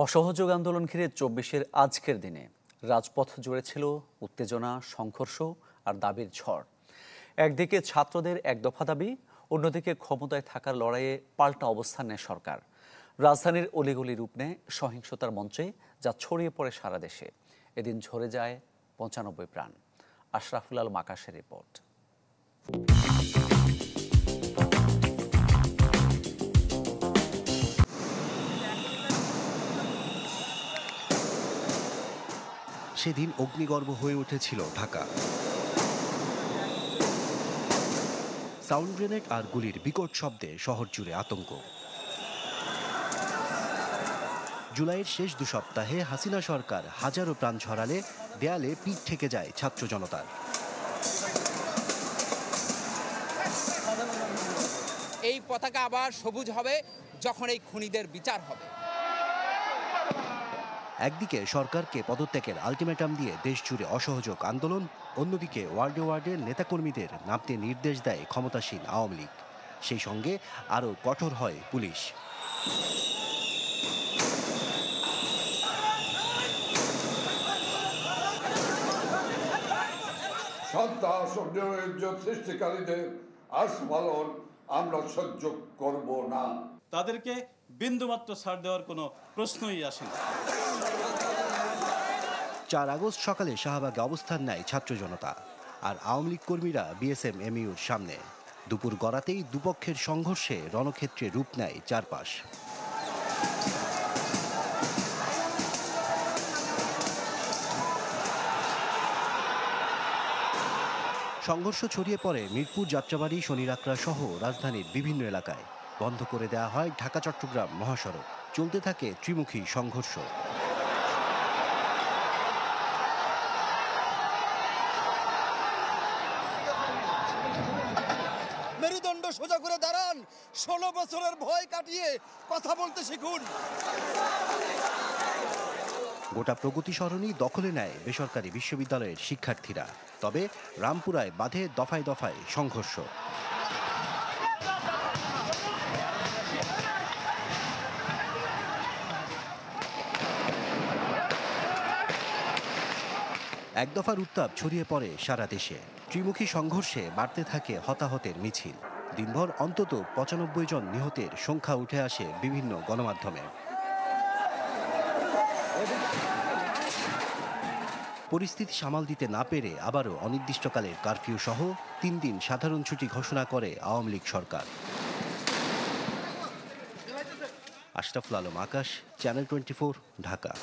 অসহযোগ আন্দোলন ঘিরে ২৪-এর আজকের দিনে রাজপথ জুড়ে ছিল উত্তেজনা, সংঘর্ষ আর দাবির ঝড়। একদিকে ছাত্রদের এক দফা দাবি, অন্যদিকে ক্ষমতায় থাকার লড়াইয়ে পাল্টা অবস্থান নেয় সরকার। রাজধানীর অলিগলি রূপ নেয় সহিংসতার মঞ্চে, যা ছড়িয়ে পড়ে সারা দেশে। এদিন ঝরে যায় ৯৫ প্রাণ। আশরাফুল আলম আকাশের রিপোর্ট। সেদিন অগ্নিগর্ভ হয়ে উঠেছিল ঢাকা। সাউন্ড গ্রেনেড আর গুলির বিকট শব্দে শহর জুড়ে আতঙ্ক। জুলাইয়ের শেষ ২ সপ্তাহে হাসিনা সরকার হাজারো প্রাণ ঝরালে দেয়ালে পিঠ ঠেকে যায় ছাত্র জনতার। এই পতাকা আবার সবুজ হবে যখন এই খুনিদের বিচার হবে। একদিকে সরকারকে পদত্যাগের আলটিমেটাম দিয়ে দেশ জুড়ে অসহযোগ আন্দোলন, অন্যদিকে ওয়ার্ডে ওয়ার্ডে নেতাকর্মীদের নামতে নির্দেশ দেয় ক্ষমতাসীন আওয়ামী লীগ। সেই সঙ্গে আরও কঠোর হয় পুলিশ। সন্ত্রাস ও নৈরাজ্য সৃষ্টিকারীদের আস্ফালন আমরা সহ্য করব না। তাদেরকে বিন্দুমাত্র ছাড় দেওয়ার কোনো প্রশ্নই আসে না। ৪ আগস্ট সকালে শাহবাগে অবস্থান নেয় ছাত্র জনতা, আর আওয়ামী লীগ কর্মীরা বিএসএম-এমইউর সামনে। দুপুর গড়াতেই দুপক্ষের সংঘর্ষে রণক্ষেত্রে রূপ নেয় চারপাশ। সংঘর্ষ ছড়িয়ে পড়ে মিরপুর, যাত্রাবাড়ি, শনিরাকড়া সহ রাজধানীর বিভিন্ন এলাকায়। বন্ধ করে দেওয়া হয় ঢাকা-চট্টগ্রাম মহাসড়ক। চলতে থাকে ত্রিমুখী সংঘর্ষ। মেরুদণ্ড সোজা করে দাঁড়ান, ১৬ বছরের ভয় কাটিয়ে কথা বলতে শিখুন। গোটা প্রগতি সরণি দখলে নেয় বেসরকারি বিশ্ববিদ্যালয়ের শিক্ষার্থীরা। তবে রামপুরায় বাধে দফায় দফায় সংঘর্ষ। এক দফার উত্তাপ ছড়িয়ে পড়ে সারা দেশে। ত্রিমুখী সংঘর্ষে বাড়তে থাকে হতাহতের মিছিল। দিনভর অন্তত ৯৫ জন নিহতের সংখ্যা উঠে আসে বিভিন্ন গণমাধ্যমে। পরিস্থিতি সামাল দিতে না পেরে আবারও অনির্দিষ্টকালের কারফিউ সহ ৩ দিন সাধারণ ছুটি ঘোষণা করে আওয়ামী লীগ সরকার। আশরাফুল আলম আকাশ, চ্যানেল 24, ঢাকা।